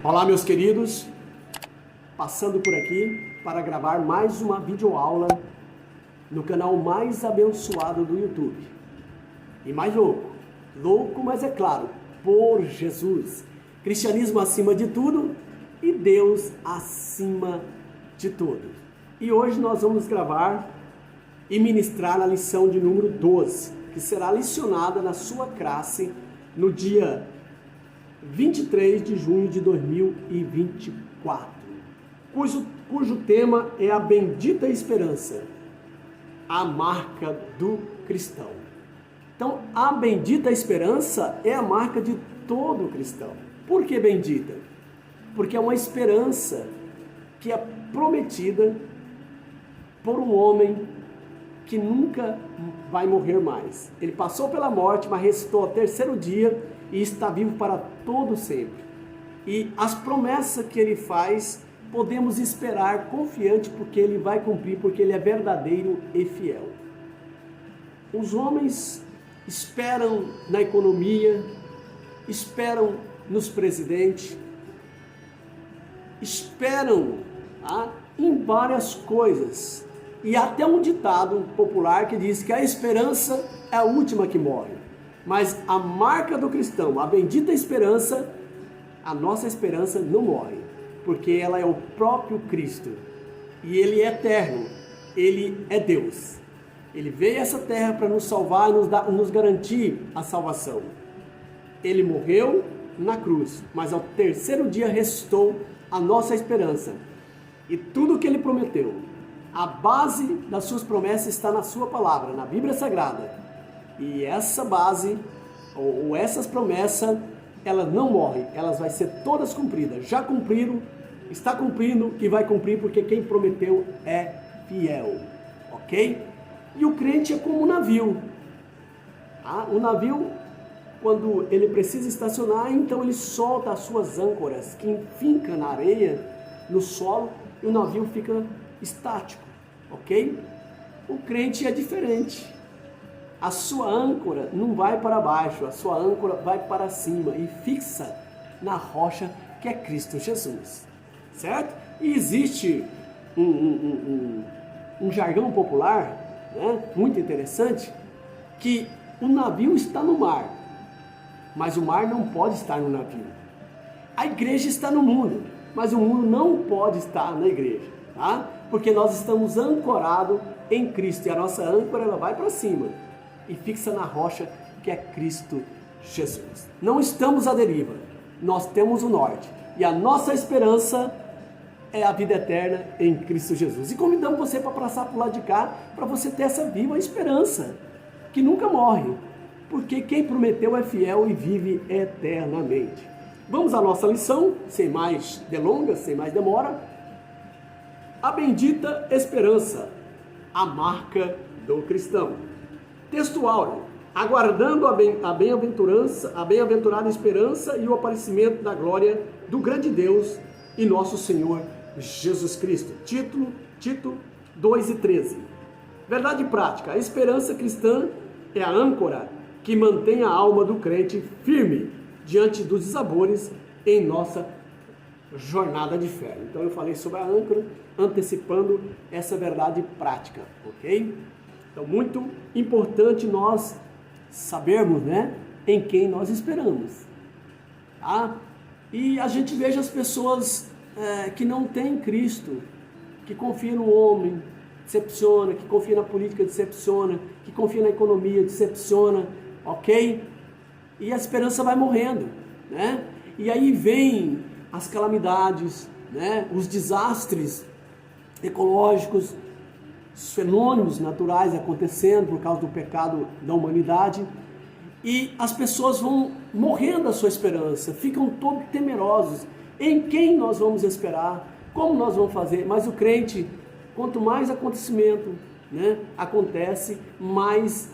Olá, meus queridos, passando por aqui para gravar mais uma videoaula no canal mais abençoado do YouTube. E mais louco, mas é claro, por Jesus. Cristianismo acima de tudo e Deus acima de tudo. E hoje nós vamos gravar e ministrar a lição de número 12, que será licionada na sua classe no dia 23 de junho de 2024, cujo tema é a bendita esperança, a marca do cristão. Então, a bendita esperança é a marca de todo cristão. Por que bendita? Porque é uma esperança que é prometida por um homem que nunca vai morrer mais. Ele passou pela morte, mas ressuscitou ao terceiro dia e está vivo para todo sempre. E as promessas que ele faz, podemos esperar confiante, porque ele vai cumprir, porque ele é verdadeiro e fiel. Os homens esperam na economia, esperam nos presidentes, esperam em várias coisas. E até um ditado popular que diz que a esperança é a última que morre. Mas a marca do cristão, a bendita esperança, a nossa esperança não morre, porque ela é o próprio Cristo. E Ele é eterno, Ele é Deus. Ele veio a essa terra para nos salvar e nos garantir a salvação. Ele morreu na cruz, mas ao terceiro dia ressuscitou a nossa esperança. E tudo o que Ele prometeu, a base das suas promessas está na sua palavra, na Bíblia Sagrada. E essa base, ou essas promessas, elas não morrem, elas vão ser todas cumpridas. Já cumpriram, está cumprindo e vai cumprir, porque quem prometeu é fiel, ok? E o crente é como um navio. O navio, quando ele precisa estacionar, então ele solta as suas âncoras, que fincam na areia, no solo, e o navio fica estático, ok? O crente é diferente. A sua âncora não vai para baixo, a sua âncora vai para cima e fixa na rocha que é Cristo Jesus, certo? E existe um jargão popular, né, muito interessante, que o navio está no mar, mas o mar não pode estar no navio. A igreja está no mundo, mas o mundo não pode estar na igreja, tá? Porque nós estamos ancorados em Cristo e a nossa âncora ela vai para cima e fixa na rocha que é Cristo Jesus. Não estamos à deriva, nós temos o norte e a nossa esperança é a vida eterna em Cristo Jesus. E convidamos você para passar para o lado de cá, para você ter essa viva esperança que nunca morre, porque quem prometeu é fiel e vive eternamente. Vamos à nossa lição, sem mais delongas, sem mais demora. A bendita esperança, a marca do cristão. Texto áureo, aguardando a bem-aventurada esperança e o aparecimento da glória do grande Deus e nosso Senhor Jesus Cristo. Tito 2:13. Verdade prática, a esperança cristã é a âncora que mantém a alma do crente firme diante dos desabores em nossa jornada de fé. Então eu falei sobre a âncora, antecipando essa verdade prática, ok? Então, muito importante nós sabermos, né, em quem nós esperamos. Tá? E a gente veja as pessoas que não têm Cristo, que confiam no homem, decepciona, que confia na política, decepciona, que confia na economia, decepciona, ok? E a esperança vai morrendo, né? E aí vem as calamidades, né, os desastres ecológicos, os fenômenos naturais acontecendo por causa do pecado da humanidade, e as pessoas vão morrendo a sua esperança, ficam todos temerosos. Em quem nós vamos esperar? Como nós vamos fazer? Mas o crente, quanto mais acontecimento, né, acontece, mais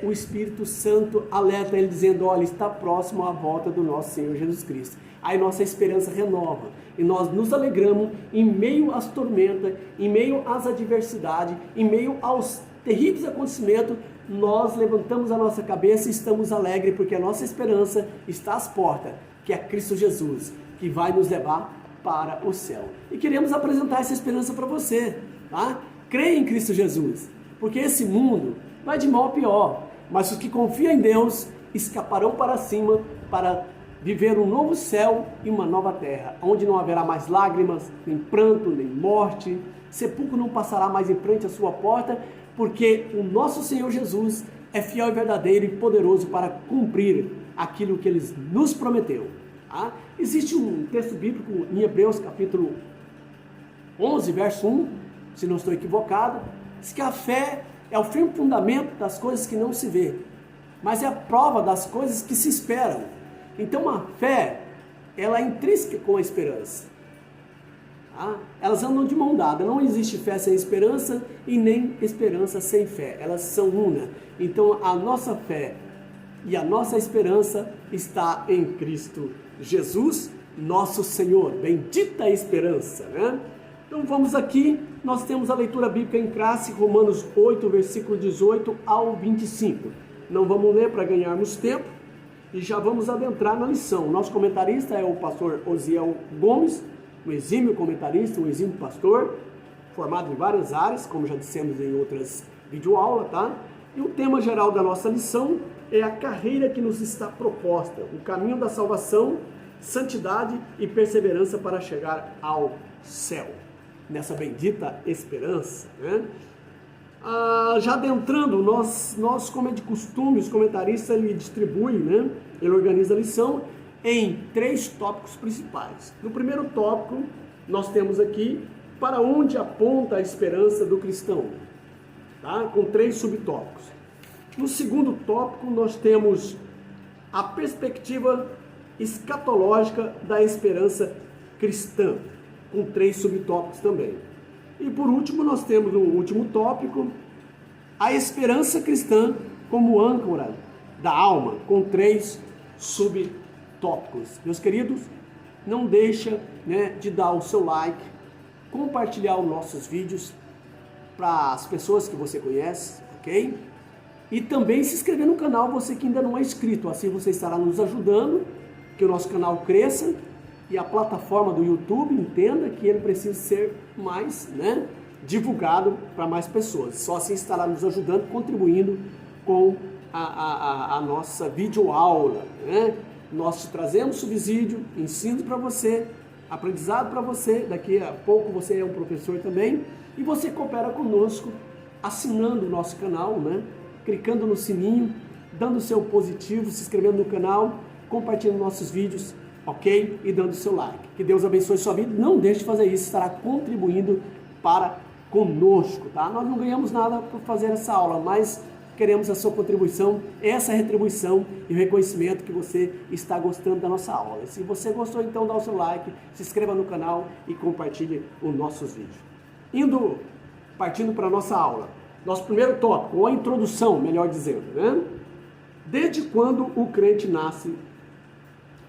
o Espírito Santo alerta ele, dizendo: olha, está próximo a volta do nosso Senhor Jesus Cristo. Aí nossa esperança renova e nós nos alegramos em meio às tormentas, em meio às adversidades, em meio aos terríveis acontecimentos. Nós levantamos a nossa cabeça e estamos alegres, porque a nossa esperança está às portas, que é Cristo Jesus, que vai nos levar para o céu. E queremos apresentar essa esperança para você, tá? Creia em Cristo Jesus, porque esse mundo vai de mal a pior, mas os que confiam em Deus escaparão para cima para viver um novo céu e uma nova terra, onde não haverá mais lágrimas, nem pranto, nem morte, sepulcro não passará mais em frente à sua porta, porque o nosso Senhor Jesus é fiel e verdadeiro e poderoso para cumprir aquilo que Ele nos prometeu. Tá? Existe um texto bíblico em Hebreus capítulo 11, verso 1, se não estou equivocado, diz que a fé é o firme fundamento das coisas que não se vê, mas é a prova das coisas que se esperam. Então a fé, ela é intrínseca com a esperança. Tá? Elas andam de mão dada, não existe fé sem esperança e nem esperança sem fé, elas são una. Então a nossa fé e a nossa esperança está em Cristo Jesus, nosso Senhor. Bendita a esperança, né? Então vamos aqui, nós temos a leitura bíblica em classe, Romanos 8, versículo 18 ao 25. Não vamos ler para ganharmos tempo e já vamos adentrar na lição. Nosso comentarista é o pastor Osiel Gomes, um exímio comentarista, um exímio pastor, formado em várias áreas, como já dissemos em outras videoaulas, tá? E o tema geral da nossa lição é a carreira que nos está proposta, o caminho da salvação, santidade e perseverança para chegar ao céu, nessa bendita esperança, né? Já adentrando, nós como é de costume, os comentaristas, ele distribui, né? Ele organiza a lição em 3 tópicos principais. No primeiro tópico, nós temos aqui para onde aponta a esperança do cristão, tá? Com 3 subtópicos. No segundo tópico, nós temos a perspectiva escatológica da esperança cristã, com 3 subtópicos também. E por último, nós temos no último tópico a esperança cristã como âncora da alma, com 3 subtópicos. Meus queridos, não deixa, né, de dar o seu like, compartilhar os nossos vídeos para as pessoas que você conhece, ok? E também se inscrever no canal, você que ainda não é inscrito, assim você estará nos ajudando, que o nosso canal cresça e a plataforma do YouTube entenda que ele precisa ser mais, né, divulgado para mais pessoas. Só assim estará nos ajudando, contribuindo com a nossa videoaula, né? Nós te trazemos subsídio, ensino para você, aprendizado para você, daqui a pouco você é um professor também, e você coopera conosco assinando o nosso canal, né? Clicando no sininho, dando o seu positivo, se inscrevendo no canal, compartilhando nossos vídeos, ok? E dando o seu like. Que Deus abençoe sua vida. Não deixe de fazer isso, estará contribuindo para conosco, tá? Nós não ganhamos nada por fazer essa aula, mas queremos a sua contribuição, essa retribuição e o reconhecimento que você está gostando da nossa aula. Se você gostou, então dá o seu like, se inscreva no canal e compartilhe os nossos vídeos. Partindo para a nossa aula. Nosso primeiro tópico, ou a introdução, melhor dizendo, né? Desde quando o crente nasce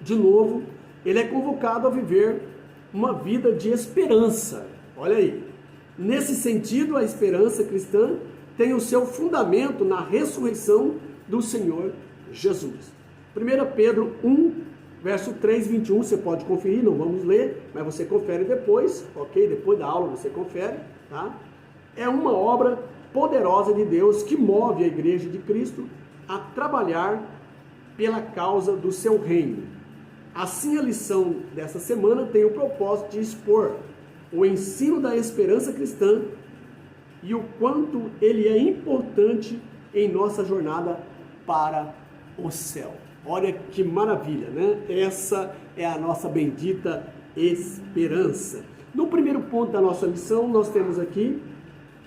de novo, ele é convocado a viver uma vida de esperança. Olha aí. Nesse sentido, a esperança cristã tem o seu fundamento na ressurreição do Senhor Jesus. 1 Pedro 1, verso 3, 21, você pode conferir, não vamos ler, mas você confere depois, ok? Depois da aula você confere, tá? É uma obra poderosa de Deus que move a igreja de Cristo a trabalhar pela causa do seu reino. Assim, a lição dessa semana tem o propósito de expor o ensino da esperança cristã e o quanto ele é importante em nossa jornada para o céu. Olha que maravilha, né? Essa é a nossa bendita esperança. No primeiro ponto da nossa lição, nós temos aqui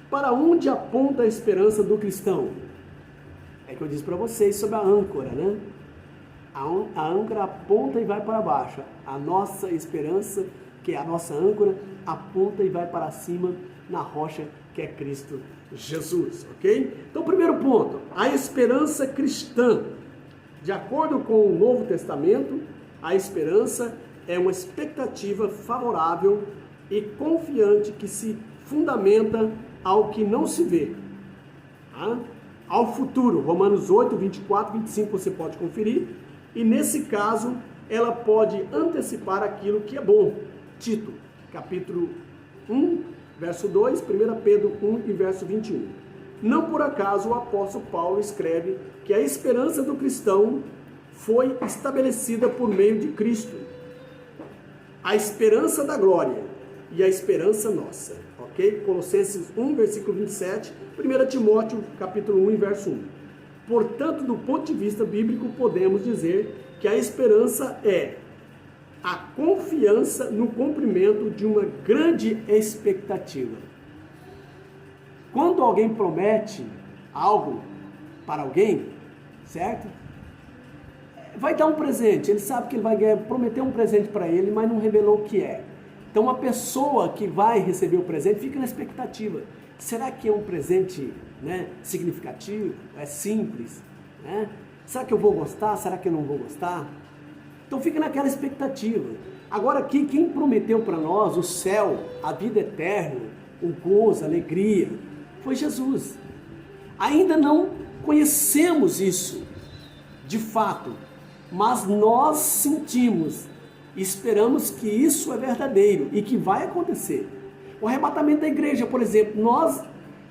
para onde aponta a esperança do cristão. É que eu disse para vocês sobre a âncora, né? A âncora aponta e vai para baixo. A nossa esperança, que é a nossa âncora, aponta e vai para cima na rocha que é Cristo Jesus, ok? Então, primeiro ponto, a esperança cristã. De acordo com o Novo Testamento, a esperança é uma expectativa favorável e confiante que se fundamenta ao que não se vê, tá? Ao futuro. Romanos 8, 24, 25 você pode conferir. E nesse caso, ela pode antecipar aquilo que é bom. Tito, capítulo 1, verso 2, 1 Pedro 1 e verso 21. Não por acaso o apóstolo Paulo escreve que a esperança do cristão foi estabelecida por meio de Cristo. A esperança da glória e a esperança nossa. Ok? Colossenses 1, versículo 27, 1 Timóteo, capítulo 1 e verso 1. Portanto, do ponto de vista bíblico, podemos dizer que a esperança é a confiança no cumprimento de uma grande expectativa. Quando alguém promete algo para alguém, certo? Vai dar um presente, ele sabe que ele vai prometer um presente para ele, mas não revelou o que é. Então a pessoa que vai receber o presente fica na expectativa. Será que é um presente, né, significativo? É simples? Né? Será que eu vou gostar? Será que eu não vou gostar? Então fica naquela expectativa. Agora aqui, quem prometeu para nós o céu, a vida eterna, o gozo, a alegria, foi Jesus. Ainda não conhecemos isso, de fato, mas nós sentimos, esperamos que isso é verdadeiro e que vai acontecer. O arrebatamento da igreja, por exemplo, nós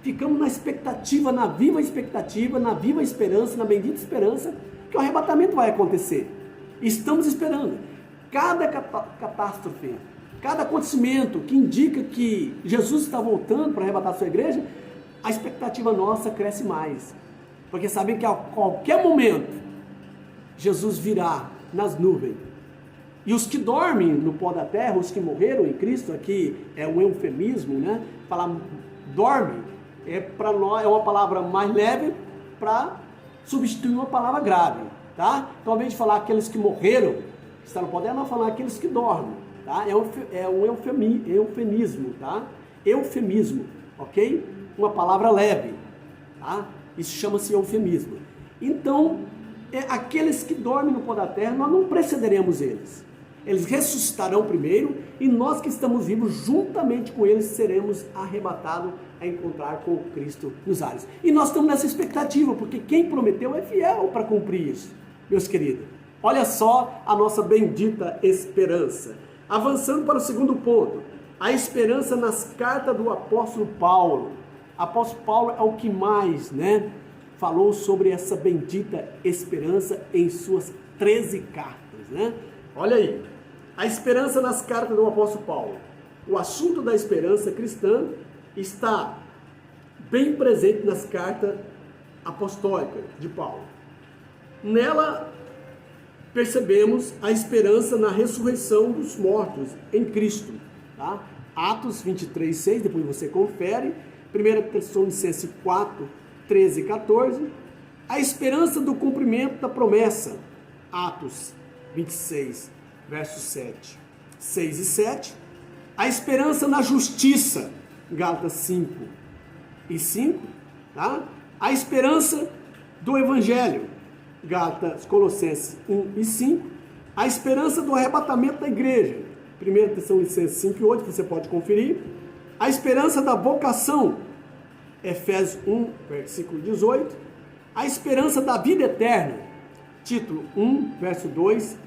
ficamos na expectativa, na viva esperança, na bendita esperança, que o arrebatamento vai acontecer. Estamos esperando. Cada catástrofe, cada acontecimento que indica que Jesus está voltando para arrebatar a sua igreja, a expectativa nossa cresce mais. Porque sabem que a qualquer momento, Jesus virá nas nuvens. E os que dormem no pó da terra, os que morreram em Cristo, aqui é um eufemismo, né? Falar dorme para nós é uma palavra mais leve para substituir uma palavra grave, tá? Então, ao invés de falar aqueles que morreram, que estão no pó da terra, não falar aqueles que dormem, tá? É um eufemismo, tá? Eufemismo, ok? Uma palavra leve, tá? Isso chama-se eufemismo. Então, aqueles que dormem no pó da terra, nós não precederemos eles. Eles ressuscitarão primeiro e nós que estamos vivos, juntamente com eles, seremos arrebatados a encontrar com Cristo nos ares. E nós estamos nessa expectativa, porque quem prometeu é fiel para cumprir isso, meus queridos. Olha só a nossa bendita esperança. Avançando para o segundo ponto, a esperança nas cartas do apóstolo Paulo. O apóstolo Paulo é o que mais, né, falou sobre essa bendita esperança em suas 13 cartas, né? Olha aí, a esperança nas cartas do apóstolo Paulo. O assunto da esperança cristã está bem presente nas cartas apostólicas de Paulo. Nela percebemos a esperança na ressurreição dos mortos em Cristo, tá? Atos 23, 6, depois você confere. 1 Tessalonicenses 4, 13 e 14. A esperança do cumprimento da promessa. Atos 26, versos 6 e 7. A esperança na justiça. Gálatas 5 e 5. Tá? A esperança do evangelho. Colossenses 1 e 5. A esperança do arrebatamento da igreja. 1 Tessalonicenses 5 e 8, você pode conferir. A esperança da vocação. Efésios 1, versículo 18. A esperança da vida eterna. Título 1, verso 2,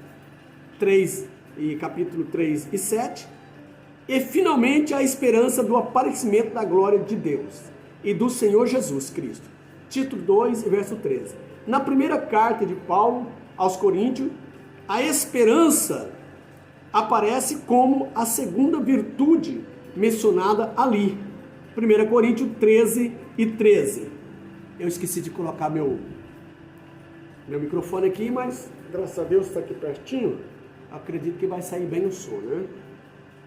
3 e capítulo 3 e 7. E finalmente a esperança do aparecimento da glória de Deus e do Senhor Jesus Cristo. Título 2 e verso 13. Na primeira carta de Paulo aos Coríntios, a esperança aparece como a segunda virtude mencionada ali. 1 Coríntios 13 e 13. Eu esqueci de colocar meu microfone aqui, mas graças a Deus está aqui pertinho. Acredito que vai sair bem o som, né?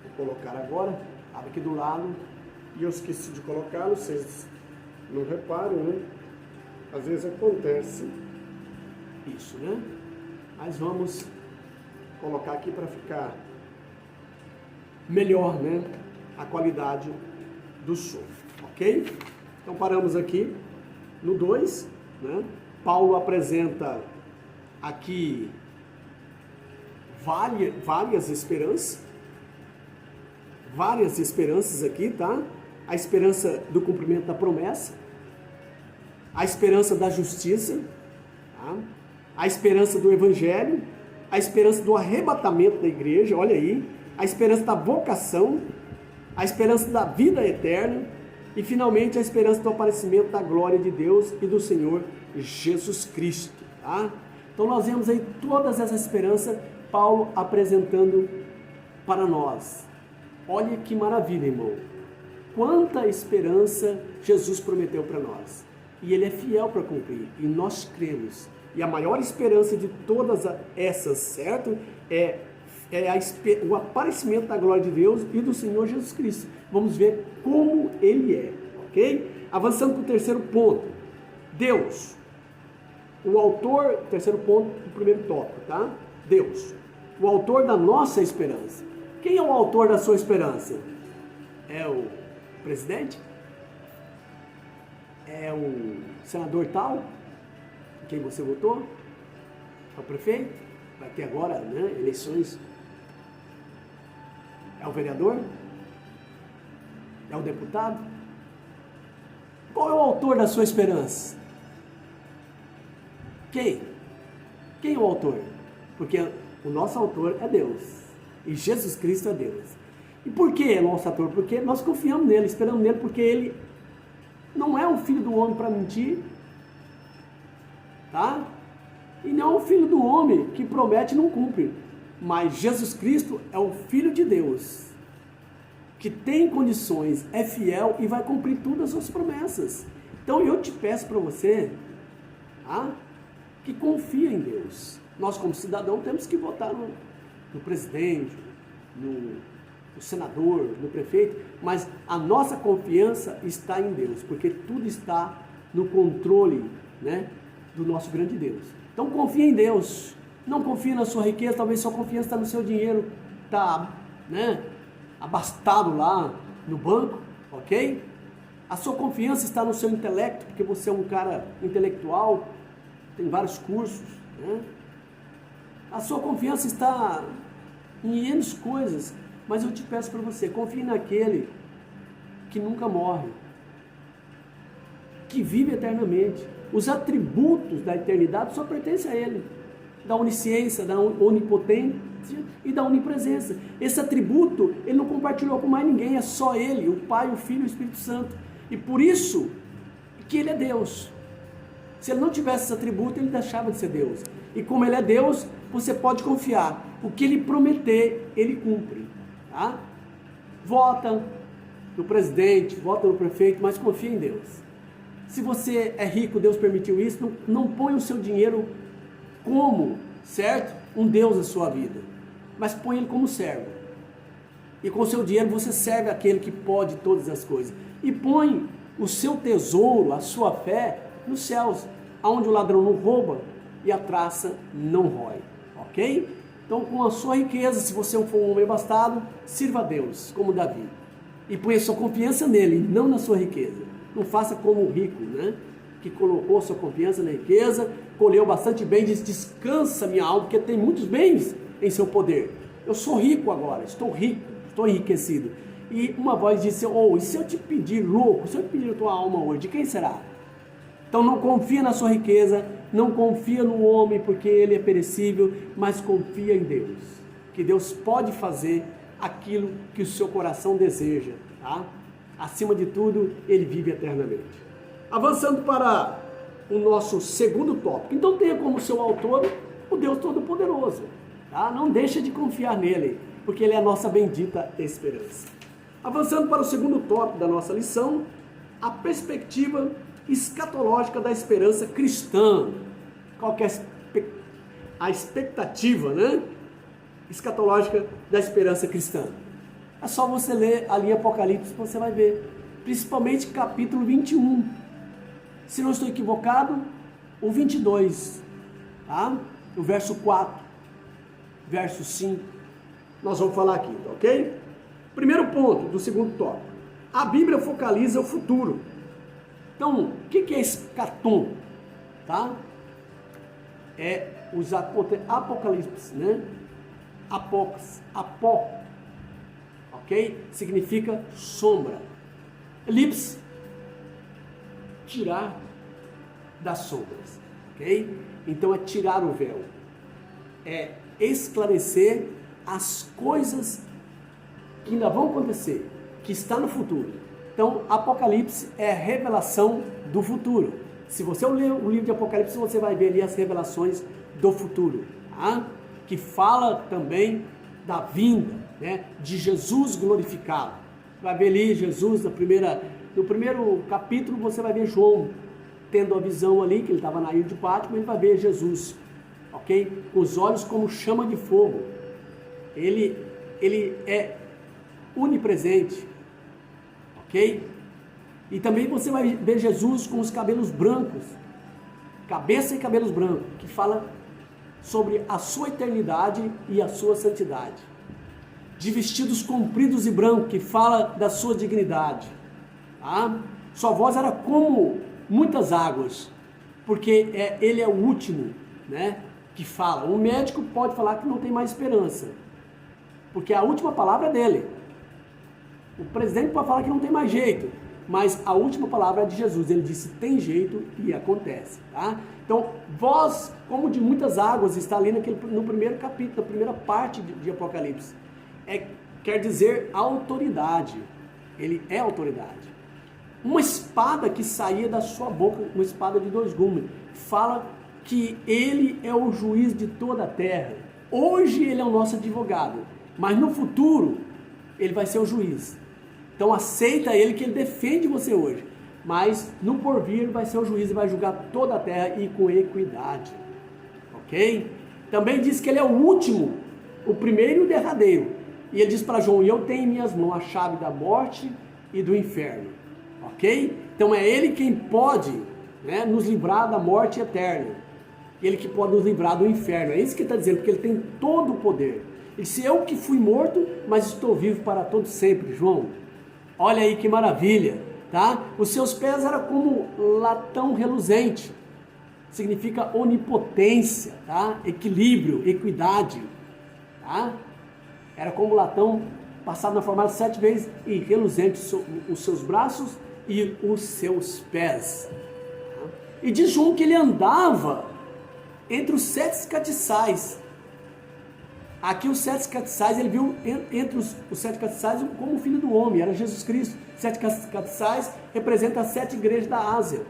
Vou colocar agora, estava aqui do lado e eu esqueci de colocar, vocês não reparam, né? Às vezes acontece isso, né? Mas vamos colocar aqui para ficar melhor, né? A qualidade do som, ok? Então paramos aqui no 2, né? Paulo apresenta aqui várias esperanças aqui, tá? A esperança do cumprimento da promessa, a esperança da justiça, tá? A esperança do evangelho, a esperança do arrebatamento da igreja, olha aí, a esperança da vocação, a esperança da vida eterna e, finalmente, a esperança do aparecimento da glória de Deus e do Senhor Jesus Cristo. Tá? Então, nós vemos aí todas essas esperanças, Paulo apresentando para nós. Olha que maravilha, irmão. Quanta esperança Jesus prometeu para nós. E Ele é fiel para cumprir. E nós cremos. E a maior esperança de todas essas, certo? É o aparecimento da glória de Deus e do Senhor Jesus Cristo. Vamos ver como Ele é, ok? Avançando para o terceiro ponto. Deus. O autor, terceiro ponto do primeiro tópico, tá? Deus. O autor da nossa esperança. Quem é o autor da sua esperança? É o presidente? É o senador tal? Em quem você votou? É o prefeito? Vai ter agora, né, eleições. É o vereador? É o deputado? Qual é o autor da sua esperança? Quem? Quem é o autor? Porque o nosso autor é Deus. E Jesus Cristo é Deus. E por que é nosso autor? Porque nós confiamos nele, esperamos nele, porque ele não é o filho do homem para mentir. Tá? E não é o filho do homem que promete e não cumpre. Mas Jesus Cristo é o Filho de Deus, que tem condições, é fiel e vai cumprir todas as suas promessas. Então eu te peço para você, tá? Que confia em Deus. Nós como cidadão temos que votar no presidente, no senador, no prefeito, mas a nossa confiança está em Deus, porque tudo está no controle, né, do nosso grande Deus. Então confia em Deus, não confia na sua riqueza, talvez sua confiança está no seu dinheiro, está, né, abastado lá no banco, ok? A sua confiança está no seu intelecto, porque você é um cara intelectual, tem vários cursos, né? A sua confiança está em N coisas, mas eu te peço para você, confie naquele que nunca morre, que vive eternamente. Os atributos da eternidade só pertencem a Ele, da onisciência, da onipotência e da onipresença. Esse atributo Ele não compartilhou com mais ninguém, é só Ele, o Pai, o Filho e o Espírito Santo. E por isso que Ele é Deus. Se Ele não tivesse esse atributo, Ele deixava de ser Deus. E como Ele é Deus, você pode confiar. O que Ele prometer, Ele cumpre. Tá? Vota no presidente, vota no prefeito, mas confia em Deus. Se você é rico, Deus permitiu isso, não põe o seu dinheiro como, certo? Um Deus na sua vida, mas põe ele como servo. E com o seu dinheiro você serve aquele que pode todas as coisas. E põe o seu tesouro, a sua fé, nos céus, onde o ladrão não rouba e a traça não rói, ok? Então, com a sua riqueza, se você for um homem abastado, sirva a Deus, como Davi. E ponha sua confiança nele, não na sua riqueza. Não faça como o rico, né? Que colocou sua confiança na riqueza, colheu bastante bem, diz, descansa minha alma, porque tem muitos bens em seu poder. Eu sou rico agora, estou rico, estou enriquecido. E uma voz disse, e se eu te pedir, louco, se eu te pedir a tua alma hoje, de quem será? Então não confia na sua riqueza, não confia no homem, porque ele é perecível, mas confia em Deus. Que Deus pode fazer aquilo que o seu coração deseja, tá? Acima de tudo, Ele vive eternamente. Avançando para o nosso segundo tópico. Então tenha como seu autor o Deus Todo-Poderoso. Tá? Não deixa de confiar nele, porque Ele é a nossa bendita esperança. Avançando para o segundo tópico da nossa lição, a perspectiva escatológica da esperança cristã. Qual que é a expectativa, né? Escatológica da esperança cristã? É só você ler ali em Apocalipse que você vai ver. Principalmente capítulo 21. Se não estou equivocado, o 22. Tá? O verso 4. Verso 5. Nós vamos falar aqui, ok? Primeiro ponto do segundo tópico. A Bíblia focaliza o futuro. Então, o que é escatom? Tá? É os apocalipse, né? Ok? Significa sombra. Elipse, tirar das sombras. Ok? Então é tirar o véu. É esclarecer as coisas que ainda vão acontecer, que está no futuro. Então, Apocalipse é a revelação do futuro. Se você ler o livro de Apocalipse, você vai ver ali as revelações do futuro, tá? Que fala também da vinda, né, de Jesus glorificado. Vai ver ali Jesus no primeiro capítulo, você vai ver João tendo a visão ali, que ele estava na ilha de Patmos, ele vai ver Jesus, ok? Com os olhos como chama de fogo. Ele é onipresente, ok? E também você vai ver Jesus com os cabelos brancos, cabeça e cabelos brancos, que fala sobre a sua eternidade e a sua santidade. De vestidos compridos e brancos, que fala da sua dignidade. Tá? Sua voz era como muitas águas, porque ele é o último, né, que fala. Um médico pode falar que não tem mais esperança, porque a última palavra é dele. O presidente pode falar que não tem mais jeito, mas a última palavra é de Jesus. Ele disse, tem jeito, e acontece. Tá? Então, voz como de muitas águas está ali no primeiro capítulo, na primeira parte de Apocalipse. Quer dizer autoridade. Ele é autoridade. Uma espada que saía da sua boca, uma espada de 2 gumes, fala que ele é o juiz de toda a terra. Hoje ele é o nosso advogado, mas no futuro ele vai ser o juiz. Então aceita ele, que ele defende você hoje, mas no porvir vai ser o juiz e vai julgar toda a terra e com equidade, ok? Também diz que ele é o último, o primeiro e o derradeiro. E ele diz para João, eu tenho em minhas mãos a chave da morte e do inferno, ok? Então é ele quem pode, né, nos livrar da morte eterna, ele que pode nos livrar do inferno. É isso que ele está dizendo, porque ele tem todo o poder. Ele disse, eu que fui morto, mas estou vivo para todo sempre, João. Olha aí que maravilha, tá? Os seus pés eram como latão reluzente, significa onipotência, tá? Equilíbrio, equidade, tá? Era como latão passado na forma de 7 vezes e reluzente os seus braços e os seus pés. Tá? E diz João que ele andava entre os 7 castiçais. Aqui os 7 castiçais, ele viu entre os 7 castiçais como o Filho do Homem, era Jesus Cristo. 7 castiçais representa as 7 igrejas da Ásia.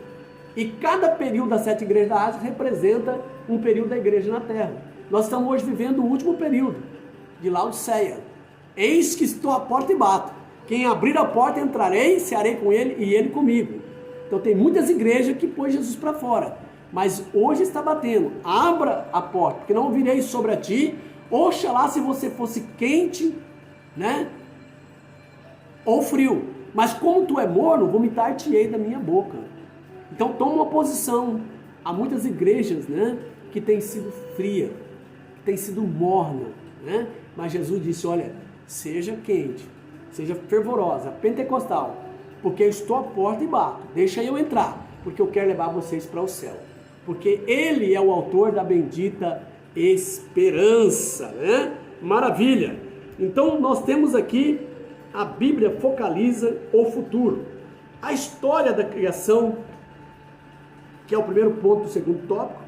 E cada período das 7 igrejas da Ásia representa um período da igreja na Terra. Nós estamos hoje vivendo o último período de Laodiceia. Eis que estou à porta e bato. Quem abrir a porta entrarei, cearei com ele e ele comigo. Então tem muitas igrejas que pôs Jesus para fora. Mas hoje está batendo. Abra a porta, porque não virei sobre a ti. Oxalá se você fosse quente, né? Ou frio. Mas como tu é morno, vomitar-te-ei da minha boca. Então toma uma posição. Há muitas igrejas, né, que têm sido fria, que têm sido morna, né? Mas Jesus disse, olha, seja quente, seja fervorosa, pentecostal, porque eu estou à porta e bato. Deixa eu entrar, porque eu quero levar vocês para o céu. Porque Ele é o autor da bendita esperança, né? Maravilha! Então nós temos aqui, a Bíblia focaliza o futuro. A história da criação, que é o primeiro ponto do segundo tópico.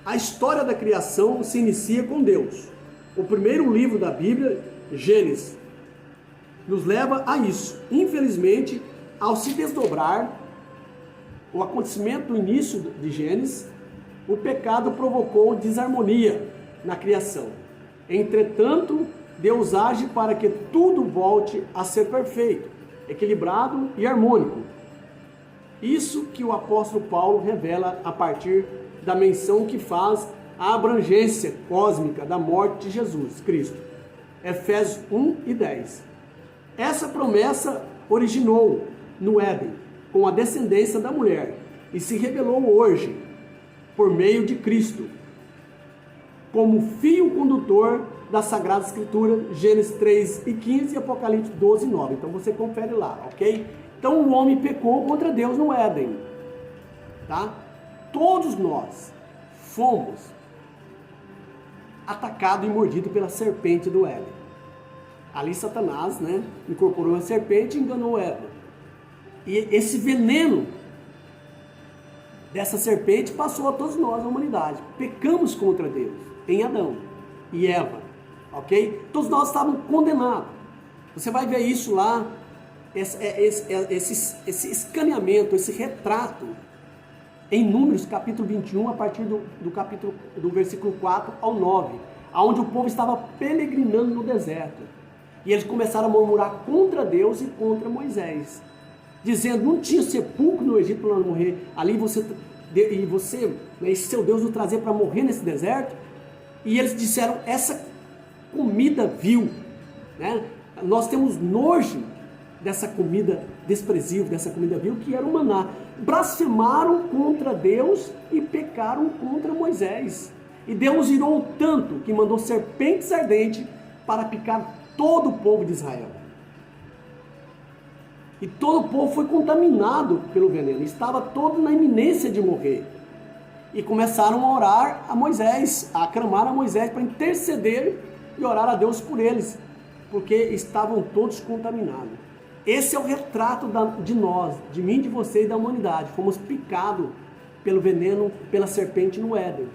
A história da criação se inicia com Deus. O primeiro livro da Bíblia, Gênesis, nos leva a isso. Infelizmente, ao se desdobrar o acontecimento do início de Gênesis, o pecado provocou desarmonia na criação. Entretanto, Deus age para que tudo volte a ser perfeito, equilibrado e harmônico. Isso que o apóstolo Paulo revela a partir da menção que faz a abrangência cósmica da morte de Jesus Cristo. Efésios 1 e 10. Essa promessa originou no Éden, com a descendência da mulher, e se revelou hoje, por meio de Cristo, como fio condutor da Sagrada Escritura, Gênesis 3 e 15 e Apocalipse 12 e 9. Então você confere lá, ok? Então o homem pecou contra Deus no Éden, tá? Todos nós fomos atacado e mordido pela serpente do Éden. Ali Satanás, né, incorporou a serpente e enganou Eva. E esse veneno dessa serpente passou a todos nós, a humanidade. Pecamos contra Deus. em Adão e Eva, ok? Todos nós estávamos condenados. Você vai ver isso lá, esse escaneamento, esse retrato, em Números capítulo 21, a partir do versículo 4 ao 9, onde o povo estava peregrinando no deserto. E eles começaram a murmurar contra Deus e contra Moisés, dizendo: não tinha sepulcro no Egito para não morrer, ali você, esse seu Deus nos trazer para morrer nesse deserto. E eles disseram: essa comida vil, né? Nós temos nojo dessa comida desprezível, dessa comida vil, que era o maná. Blasfemaram contra Deus e pecaram contra Moisés. E Deus irou tanto que mandou serpentes ardentes para picar todo o povo de Israel. E todo o povo foi contaminado pelo veneno, estava todo na iminência de morrer. E começaram a orar a Moisés, a clamar a Moisés para interceder e orar a Deus por eles, porque estavam todos contaminados. Esse é o retrato de nós, de mim, de você e da humanidade. Fomos picados pelo veneno, pela serpente no Éden.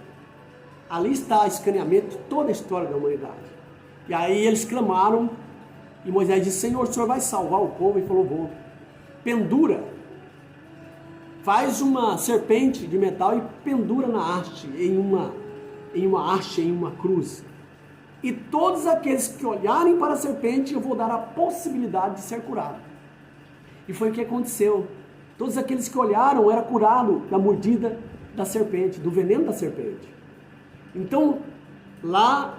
Ali está escaneamento, toda a história da humanidade. E aí eles clamaram, e Moisés disse: Senhor, o Senhor vai salvar o povo? E falou: vou. Pendura, faz uma serpente de metal e pendura na haste, em uma haste, em uma cruz. E todos aqueles que olharem para a serpente, eu vou dar a possibilidade de ser curado. E foi o que aconteceu. Todos aqueles que olharam eram curados da mordida da serpente, do veneno da serpente. Então, lá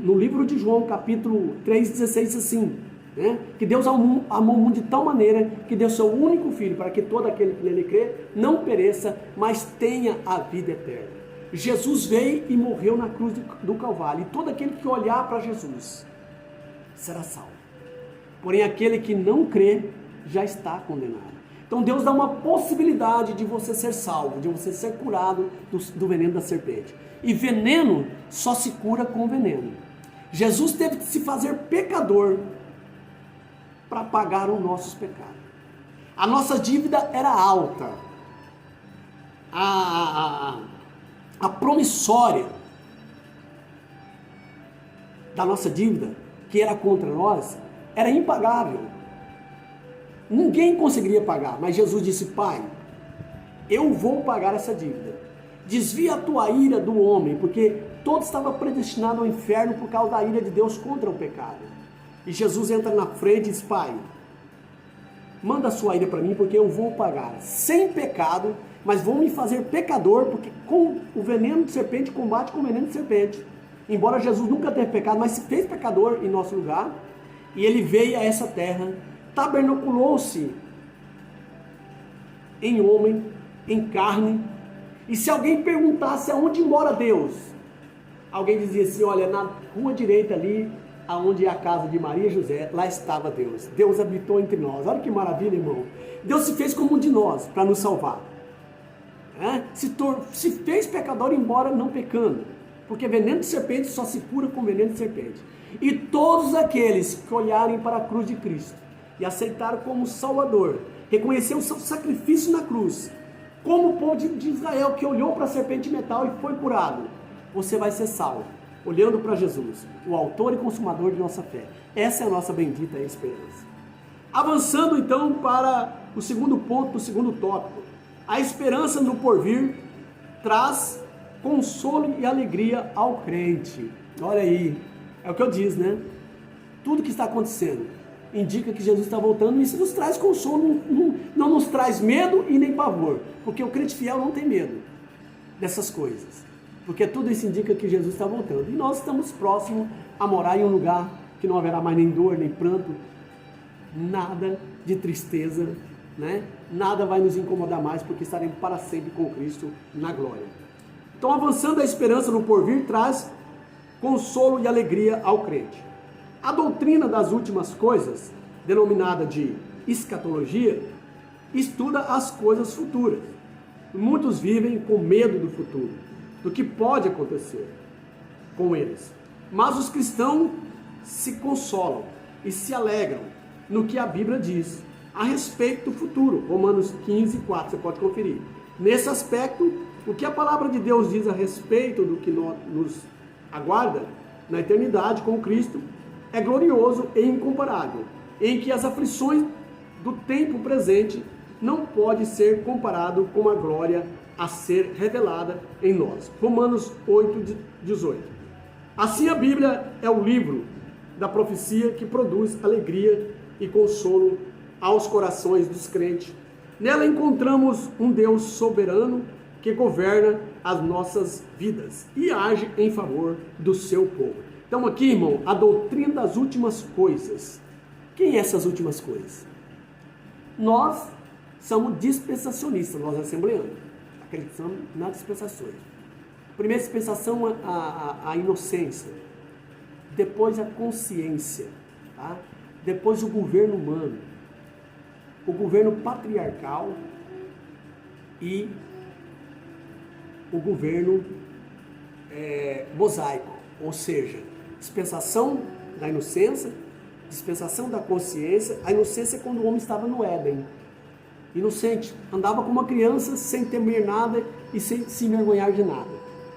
no livro de João, capítulo 3,16, diz assim, né, que Deus amou o mundo de tal maneira que deu seu único filho, para que todo aquele que nele crê não pereça, mas tenha a vida eterna. Jesus veio e morreu na cruz do Calvário, e todo aquele que olhar para Jesus será salvo. Porém, aquele que não crê já está condenado. Então Deus dá uma possibilidade de você ser salvo, de você ser curado do veneno da serpente. E veneno só se cura com veneno. Jesus teve que se fazer pecador para pagar os nossos pecados. A nossa dívida era alta. A promissória da nossa dívida, que era contra nós, era impagável. Ninguém conseguiria pagar, mas Jesus disse: Pai, eu vou pagar essa dívida. Desvia a tua ira do homem, porque todo estava predestinado ao inferno por causa da ira de Deus contra o pecado. E Jesus entra na frente e diz: Pai, manda a sua ira para mim, porque eu vou pagar sem pecado, mas vou me fazer pecador, porque com o veneno de serpente combate com o veneno de serpente. Embora Jesus nunca tenha pecado, mas se fez pecador em nosso lugar, e ele veio a essa terra, tabernaculou-se em homem, em carne. E se alguém perguntasse aonde mora Deus, alguém dizia assim: olha, na rua direita ali, aonde é a casa de Maria e José, lá estava Deus. Deus habitou entre nós. Olha que maravilha, irmão. Deus se fez como um de nós para nos salvar. Se fez pecador, embora não pecando, porque veneno de serpente só se cura com veneno de serpente. E todos aqueles que olharem para a cruz de Cristo e aceitaram como Salvador, reconheceram o seu sacrifício na cruz, como o povo de Israel que olhou para a serpente de metal e foi curado, você vai ser salvo, olhando para Jesus, o autor e consumador de nossa fé. Essa é a nossa bendita esperança. Avançando então para o segundo ponto, o segundo tópico. A esperança no porvir traz consolo e alegria ao crente. Olha aí, é o que eu disse, né? Tudo que está acontecendo indica que Jesus está voltando, e isso nos traz consolo, não nos traz medo e nem pavor, porque o crente fiel não tem medo dessas coisas, porque tudo isso indica que Jesus está voltando, e nós estamos próximos a morar em um lugar que não haverá mais nem dor, nem pranto, nada de tristeza, né? Nada vai nos incomodar mais, porque estaremos para sempre com Cristo na glória. Então, avançando, a esperança no porvir traz consolo e alegria ao crente. A doutrina das últimas coisas, denominada de escatologia, estuda as coisas futuras. Muitos vivem com medo do futuro, do que pode acontecer com eles. Mas os cristãos se consolam e se alegram no que a Bíblia diz a respeito do futuro. Romanos 15, 4, você pode conferir. Nesse aspecto, o que a palavra de Deus diz a respeito do que nos aguarda na eternidade com Cristo é glorioso e incomparável, em que as aflições do tempo presente não pode ser comparado com a glória a ser revelada em nós. Romanos 8:18. Assim a Bíblia é o livro da profecia que produz alegria e consolo aos corações dos crentes. Nela encontramos um Deus soberano que governa as nossas vidas e age em favor do seu povo. Então aqui, irmão, a doutrina das últimas coisas. Quem é essas últimas coisas? Nós somos dispensacionistas, nós assembleanos. Acreditamos nas dispensações. Primeira dispensação, a inocência. Depois a consciência. Tá? Depois o governo humano. O governo patriarcal e o governo mosaico, ou seja, dispensação da inocência, dispensação da consciência. A inocência é quando o homem estava no Éden, inocente, andava como uma criança sem temer nada e sem se envergonhar de nada,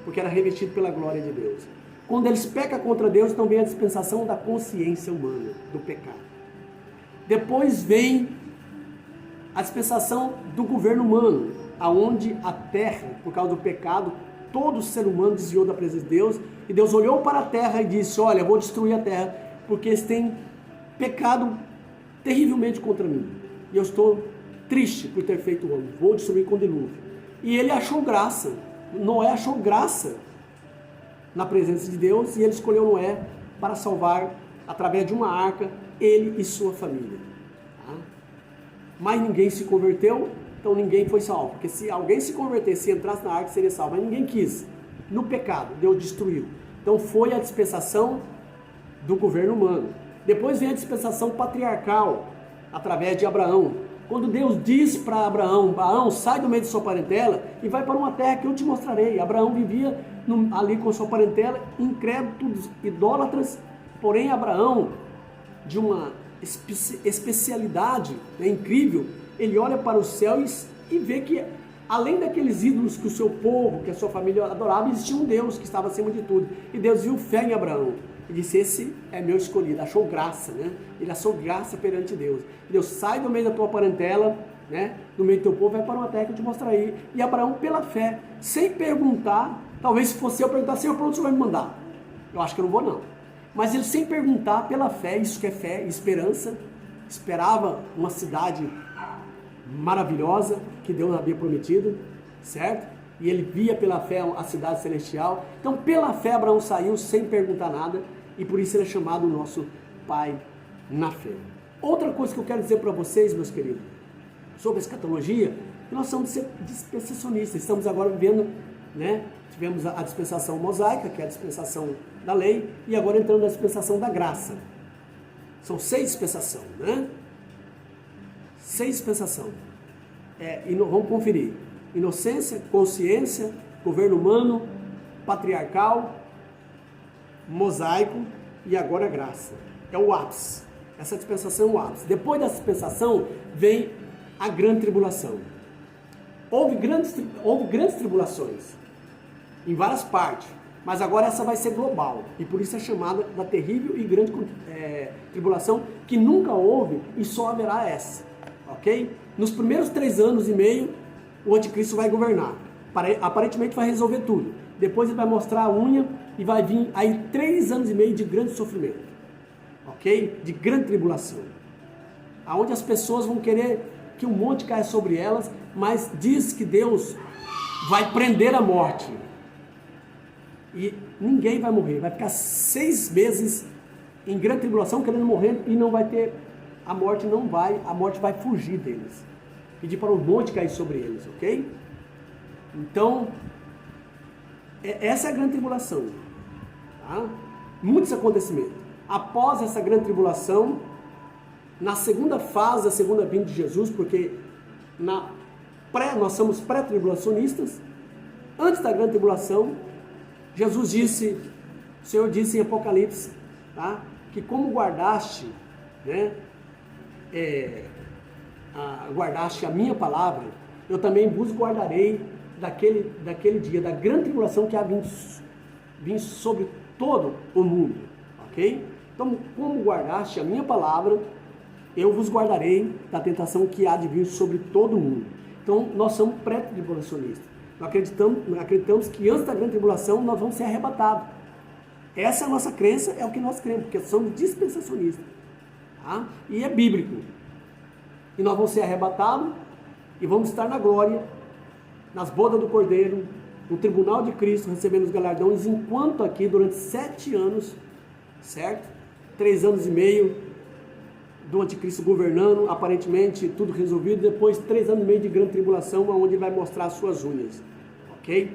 porque era revestido pela glória de Deus. Quando eles pecam contra Deus, então vem a dispensação da consciência humana, do pecado. Depois vem a dispensação do governo humano, aonde a terra, por causa do pecado, todo ser humano desviou da presença de Deus, e Deus olhou para a terra e disse: olha, eu vou destruir a terra, porque eles têm pecado terrivelmente contra mim, e eu estou triste por ter feito o homem, vou destruir com dilúvio. E ele achou graça, Noé achou graça na presença de Deus, e ele escolheu Noé para salvar, através de uma arca, ele e sua família. Mas ninguém se converteu, então ninguém foi salvo. Porque se alguém se convertesse e entrasse na arca, seria salvo. Mas ninguém quis. No pecado, Deus destruiu. Então foi a dispensação do governo humano. Depois vem a dispensação patriarcal, através de Abraão. Quando Deus diz para Abraão: Abraão, sai do meio de sua parentela e vai para uma terra que eu te mostrarei. Abraão vivia ali com sua parentela, incrédulos, idólatras. Porém, Abraão, de uma especialidade incrível, ele olha para os céus e vê que, além daqueles ídolos que o seu povo, que a sua família adorava, existia um Deus que estava acima de tudo. E Deus viu fé em Abraão e disse: esse é meu escolhido. Achou graça, né? Ele achou graça perante Deus. Deus: sai do meio da tua parentela, né? Do meio do teu povo, vai para uma terra que eu te mostrarei. E Abraão, pela fé, sem perguntar, talvez se fosse eu perguntar: Senhor, para onde o Senhor vai me mandar? Eu acho que eu não vou, não. Mas ele, sem perguntar, pela fé, isso que é fé e esperança, esperava uma cidade maravilhosa que Deus havia prometido, certo? E ele via pela fé a cidade celestial. Então, pela fé, Abraão saiu sem perguntar nada, e por isso ele é chamado nosso pai na fé. Outra coisa que eu quero dizer para vocês, meus queridos, sobre a escatologia, que nós somos dispensacionistas. Estamos agora vivendo, né? Tivemos a dispensação mosaica, que é a dispensação da lei, e agora entrando na dispensação da graça. São 6 dispensações, né? 6 dispensações. Vamos conferir: inocência, consciência, governo humano, patriarcal, mosaico e agora graça. É o ápice. Essa dispensação é o ápice. Depois dessa dispensação vem a grande tribulação. Houve grandes tribulações em várias partes, mas agora essa vai ser global, e por isso é chamada da terrível e grande tribulação, que nunca houve e só haverá essa, ok? Nos primeiros 3 anos e meio, o anticristo vai governar, aparentemente vai resolver tudo. Depois ele vai mostrar a unha e vai vir aí 3 anos e meio de grande sofrimento, ok? De grande tribulação, aonde as pessoas vão querer que um monte caia sobre elas, mas diz que Deus vai prender a morte. E ninguém vai morrer, vai ficar 6 meses em grande tribulação querendo morrer, e não vai ter, a morte vai fugir deles. Pedir para o monte cair sobre eles, ok? Então, essa é a grande tribulação, tá? Muitos acontecimentos. Após essa grande tribulação, na segunda fase, a segunda vinda de Jesus, porque nós somos pré-tribulacionistas, antes da grande tribulação, Jesus disse, o Senhor disse em Apocalipse, tá? Que como guardaste, né, guardaste a minha palavra, eu também vos guardarei daquele dia, da grande tribulação que há vindo sobre todo o mundo, ok? Então, como guardaste a minha palavra, eu vos guardarei da tentação que há de vir sobre todo o mundo. Então, nós somos pré-tribulacionistas. Nós acreditamos que antes da grande tribulação nós vamos ser arrebatados. Essa é a nossa crença, é o que nós cremos, porque somos dispensacionistas. Tá? E é bíblico. E nós vamos ser arrebatados e vamos estar na glória, nas bodas do Cordeiro, no tribunal de Cristo, recebendo os galardões, enquanto aqui, durante 7 anos, certo? 3 anos e meio do anticristo governando, aparentemente tudo resolvido, depois 3 anos e meio de grande tribulação, onde ele vai mostrar as suas unhas, ok?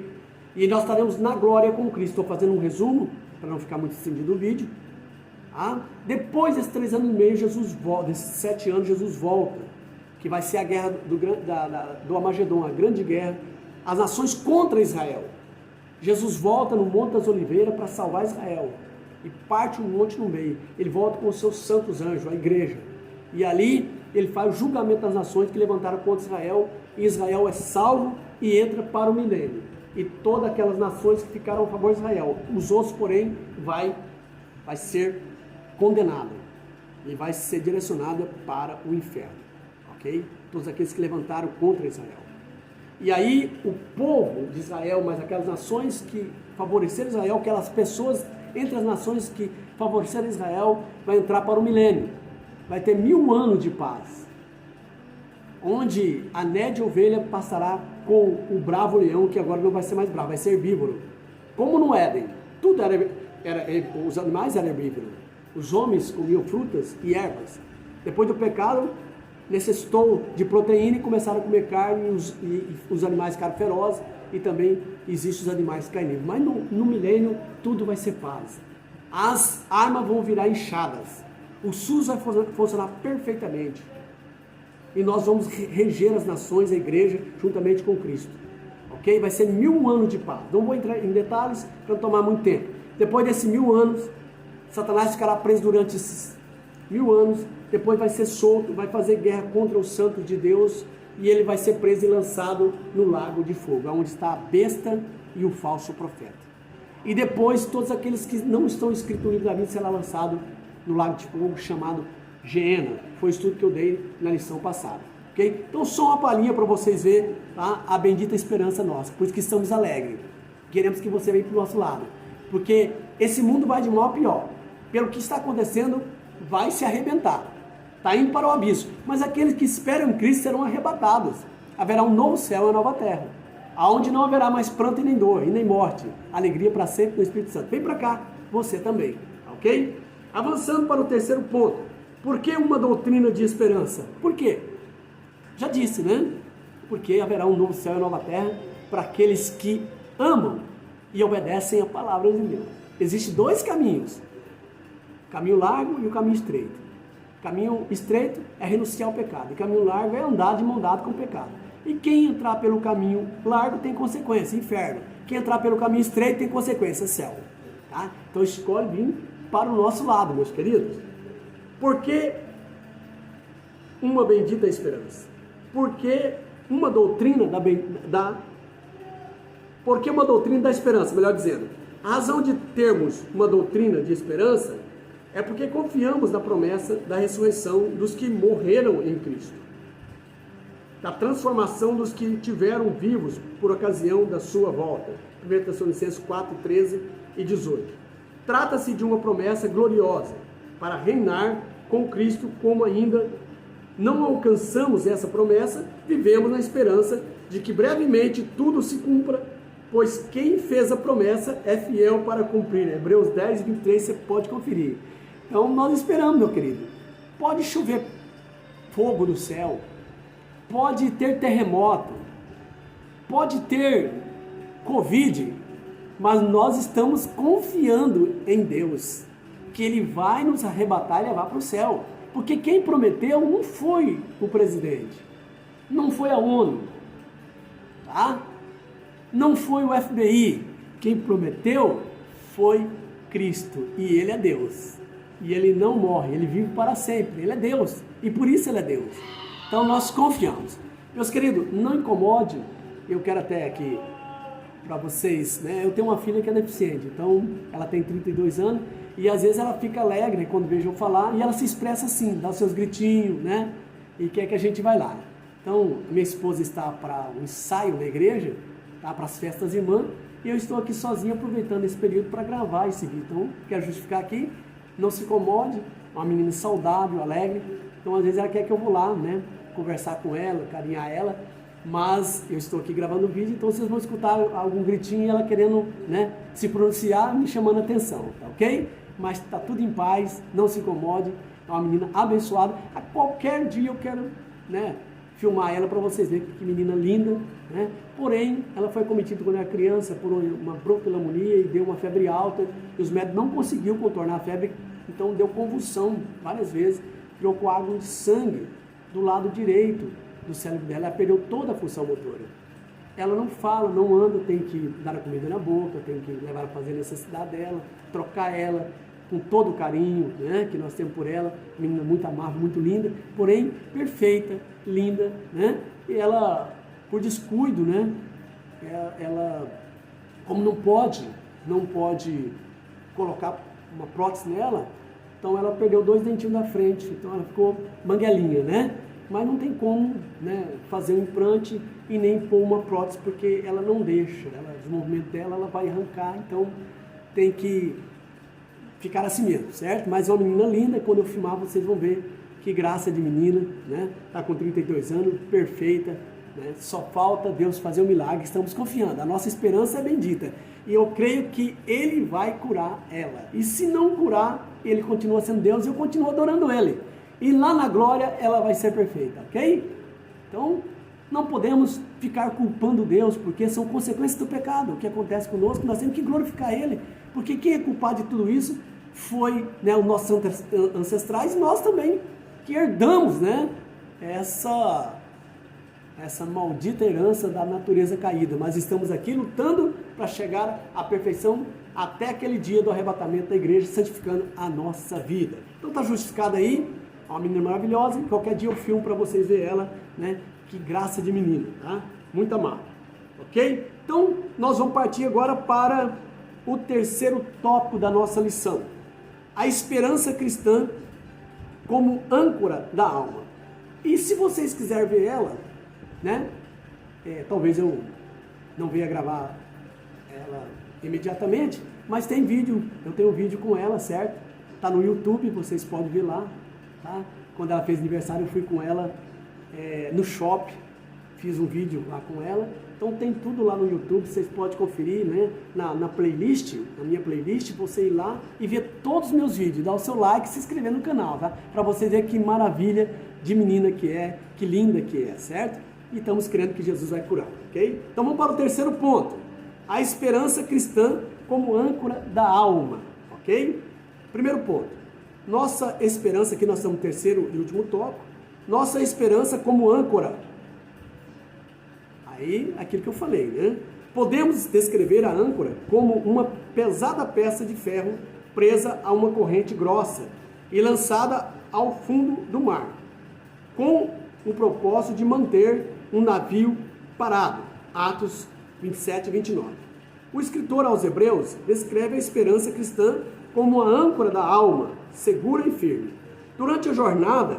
E nós estaremos na glória com Cristo. Estou fazendo um resumo, para não ficar muito estendido o vídeo. Ah, depois desses 3 anos e meio, Jesus volta, desses 7 anos, Jesus volta, que vai ser a guerra do Armagedon, a grande guerra, as nações contra Israel. Jesus volta no Monte das Oliveiras para salvar Israel, e parte um monte no meio. Ele volta com os seus santos anjos, a igreja, e ali ele faz o julgamento das nações que levantaram contra Israel, e Israel é salvo e entra para o milênio, e todas aquelas nações que ficaram a favor de Israel, os outros porém vai ser condenada e vai ser direcionada para o inferno, ok? Todos aqueles que levantaram contra Israel. E aí o povo de Israel, mas aquelas nações que favoreceram Israel, aquelas pessoas entre as nações que favoreceram Israel, vai entrar para o milênio. Vai ter 1000 anos de paz, onde a nédia ovelha passará com o bravo leão, que agora não vai ser mais bravo, vai ser herbívoro. Como no Éden, tudo os animais eram herbívoros. Os homens comiam frutas e ervas. Depois do pecado, necessitou de proteína e começaram a comer carne, e os animais ficaram ferozes, e também existem os animais carnívoros. Mas no milênio, tudo vai ser paz. As armas vão virar enxadas. O SUS vai funcionar perfeitamente. E nós vamos reger as nações, a igreja, juntamente com Cristo. Ok? Vai ser 1000 anos de paz. Não vou entrar em detalhes para não tomar muito tempo. Depois desses 1000 anos, Satanás ficará preso durante esses 1000 anos, depois vai ser solto, vai fazer guerra contra os santos de Deus, e ele vai ser preso e lançado no lago de fogo, onde está a besta e o falso profeta. E depois todos aqueles que não estão escritos no livro da vida serão lançados no lago de fogo, chamado Geena. Foi o estudo que eu dei na lição passada. Okay? Então só uma palhinha para vocês verem, tá? A bendita esperança nossa, por isso que estamos alegres. Queremos que você venha para o nosso lado, porque esse mundo vai de mal a pior. Pelo que está acontecendo, vai se arrebentar. Está indo para o abismo. Mas aqueles que esperam em Cristo serão arrebatados. Haverá um novo céu e uma nova terra, aonde não haverá mais pranto e nem dor, e nem morte. Alegria para sempre no Espírito Santo. Vem para cá, você também. Ok? Avançando para o terceiro ponto. Por que uma doutrina de esperança? Por quê? Já disse, né? Porque haverá um novo céu e nova terra para aqueles que amam e obedecem a palavra de Deus. Existem 2 caminhos. O caminho largo e o caminho estreito. O caminho estreito é renunciar ao pecado. E o caminho largo é andar de mão dada com o pecado. E quem entrar pelo caminho largo tem consequência, inferno. Quem entrar pelo caminho estreito tem consequência, céu. Tá? Então escolhe vir para o nosso lado, meus queridos. Por que uma bendita esperança? Porque uma doutrina Porque uma doutrina da esperança, melhor dizendo. A razão de termos uma doutrina de esperança é porque confiamos na promessa da ressurreição dos que morreram em Cristo, da transformação dos que tiveram vivos por ocasião da sua volta. 1 Tessalonicenses 4, 13 e 18. Trata-se de uma promessa gloriosa para reinar com Cristo. Como ainda não alcançamos essa promessa, vivemos na esperança de que brevemente tudo se cumpra, pois quem fez a promessa é fiel para cumprir. Hebreus 10, 23, você pode conferir. Então nós esperamos, meu querido. Pode chover fogo do céu, pode ter terremoto, pode ter Covid, mas nós estamos confiando em Deus, que Ele vai nos arrebatar e levar para o céu. Porque quem prometeu não foi o presidente, não foi a ONU, tá? Não foi o FBI. Quem prometeu foi Cristo, e Ele é Deus. E Ele não morre, Ele vive para sempre. Ele é Deus, e por isso Ele é Deus. Então nós confiamos. Meus queridos, não incomode, eu quero até aqui para vocês, né? Eu tenho uma filha que é deficiente, então ela tem 32 anos e às vezes ela fica alegre quando vejo eu falar e ela se expressa assim, dá os seus gritinhos, né? E quer que a gente vai lá. Então, minha esposa está para um ensaio na igreja, tá? Para as festas irmãs, e eu estou aqui sozinho aproveitando esse período para gravar esse vídeo. Então, quero justificar aqui, não se incomode, uma menina saudável, alegre. Então, às vezes ela quer que eu vou lá, né? Conversar com ela, carinhar ela, mas eu estou aqui gravando o vídeo, então vocês vão escutar algum gritinho e ela querendo, né, se pronunciar, me chamando a atenção, tá ok? Mas tá tudo em paz, não se incomode, é uma menina abençoada. A qualquer dia eu quero, né, filmar ela para vocês verem que menina linda, né? Porém, ela foi acometida quando era criança por uma bronquiolimonia e deu uma febre alta, e os médicos não conseguiram contornar a febre, então deu convulsão várias vezes, virou coágulo de sangue do lado direito do cérebro dela, ela perdeu toda a função motora. Ela não fala, não anda, tem que dar a comida na boca, tem que levar a fazer a necessidade dela, trocar ela com todo o carinho, né, que nós temos por ela, menina muito amável, muito linda, porém perfeita, linda, né, e ela, por descuido, né, ela como não pode colocar uma prótese nela, então ela perdeu 2 dentinhos da frente, então ela ficou manguelinha, né? Mas não tem como, né, fazer um implante e nem pôr uma prótese, porque ela não deixa, os movimentos dela ela vai arrancar, então tem que ficar assim mesmo, certo? Mas é uma menina linda, quando eu filmar vocês vão ver que graça de menina, né? Tá com 32 anos, perfeita, né? Só falta Deus fazer um milagre, estamos confiando, a nossa esperança é bendita. E eu creio que Ele vai curar ela. E se não curar, Ele continua sendo Deus e eu continuo adorando Ele. E lá na glória ela vai ser perfeita, ok? Então, não podemos ficar culpando Deus, porque são consequências do pecado. O que acontece conosco, nós temos que glorificar Ele. Porque quem é culpado de tudo isso foi, né, os nossos ancestrais e nós também, que herdamos, né, essa maldita herança da natureza caída. Mas estamos aqui lutando para chegar à perfeição até aquele dia do arrebatamento da igreja, santificando a nossa vida. Então está justificado aí. Uma menina maravilhosa, qualquer dia eu filmo para vocês verem ela, né? Que graça de menina, tá? Muito amada, ok? Então, nós vamos partir agora para o terceiro tópico da nossa lição. A esperança cristã como âncora da alma. E se vocês quiserem ver ela, né? Talvez eu não venha gravar ela imediatamente, mas tem vídeo, eu tenho um vídeo com ela, certo? Tá no YouTube, vocês podem ver lá. Tá? Quando ela fez aniversário, eu fui com ela no shopping, fiz um vídeo lá com ela. Então tem tudo lá no YouTube, vocês podem conferir, né? na playlist, na minha playlist, você ir lá e ver todos os meus vídeos, dar o seu like e se inscrever no canal, tá? Para você ver que maravilha de menina que é, que linda que é, certo? E estamos crendo que Jesus vai curar, ok? Então vamos para o terceiro ponto, a esperança cristã como âncora da alma, ok? Primeiro ponto. Nossa esperança, aqui nós estamos no terceiro e último tópico, nossa esperança como âncora. Aí, aquilo que eu falei, né? Podemos descrever a âncora como uma pesada peça de ferro presa a uma corrente grossa e lançada ao fundo do mar, com o propósito de manter um navio parado. Atos 27 e 29. O escritor aos Hebreus descreve a esperança cristã como a âncora da alma, segura e firme. Durante a jornada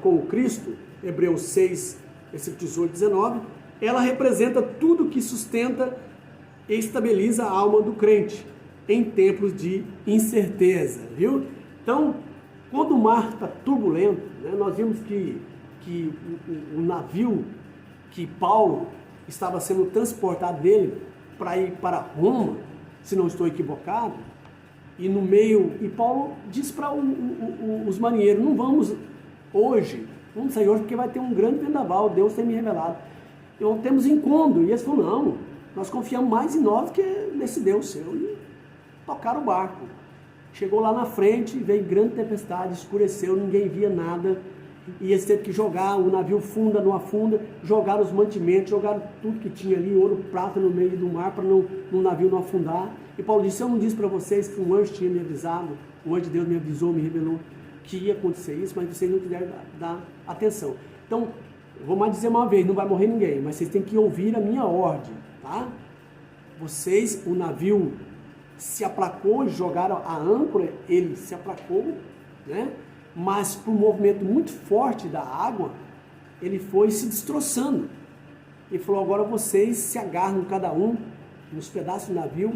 com o Cristo, Hebreus 6, versículo 18 e 19, ela representa tudo que sustenta e estabiliza a alma do crente em tempos de incerteza, viu? Então, quando o mar está turbulento, né, nós vimos que o navio que Paulo estava sendo transportado dele para ir para Roma, se não estou equivocado, e no meio, e Paulo diz para os marinheiros, não vamos hoje, vamos sair hoje porque vai ter um grande vendaval, Deus tem me revelado, então temos incômodo, e eles falaram, não, nós confiamos mais em nós que nesse Deus seu, e tocaram o barco, chegou lá na frente, veio grande tempestade, escureceu, ninguém via nada, e eles teve que jogar, o navio funda, não afunda, jogaram os mantimentos, jogaram tudo que tinha ali, ouro, prata no meio do mar, para o navio não afundar. E Paulo disse, eu não disse para vocês que um anjo tinha me avisado, o anjo de Deus me avisou, me revelou, que ia acontecer isso, mas vocês não quiseram dar atenção. Então, vou mais dizer uma vez, não vai morrer ninguém, mas vocês têm que ouvir a minha ordem, tá? Vocês, o navio se aplacou e jogaram a âncora, ele se aplacou, né? Mas por um movimento muito forte da água, ele foi se destroçando. Ele falou, agora vocês se agarram cada um nos pedaços do navio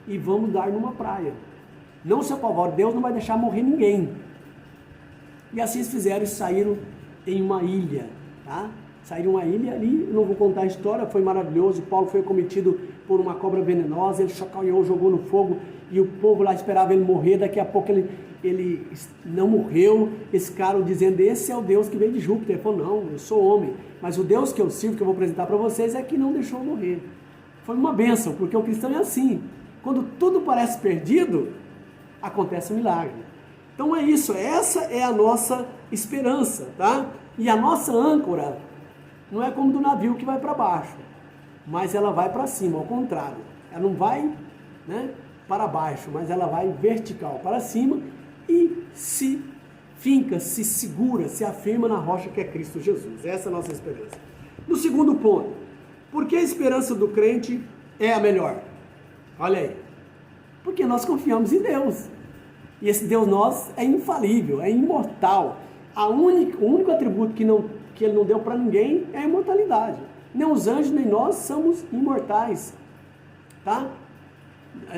e vamos dar numa praia. Não se apavorem, Deus não vai deixar morrer ninguém. E assim eles fizeram e saíram em uma ilha, tá? Saíram uma ilha ali, não vou contar a história, foi maravilhoso. Paulo foi cometido por uma cobra venenosa, ele chacoalhou, jogou no fogo e o povo lá esperava ele morrer. Daqui a pouco ele não morreu. Esse cara dizendo, esse é o Deus que veio de Júpiter. Ele falou, não, eu sou homem, mas o Deus que eu sirvo, que eu vou apresentar para vocês, é que não deixou eu morrer. Foi uma bênção, porque o cristão é assim, quando tudo parece perdido, acontece um milagre. Então é isso, essa é a nossa esperança, tá? E a nossa âncora não é como do navio que vai para baixo, mas ela vai para cima, ao contrário. Ela não vai, né, para baixo, mas ela vai vertical para cima e se finca, se segura, se afirma na rocha que é Cristo Jesus. Essa é a nossa esperança. No segundo ponto, por que a esperança do crente é a melhor? Olha aí. Porque nós confiamos em Deus. E esse Deus nosso é infalível, é imortal. O único atributo que ele não deu para ninguém é a imortalidade. Nem os anjos, nem nós somos imortais. Tá?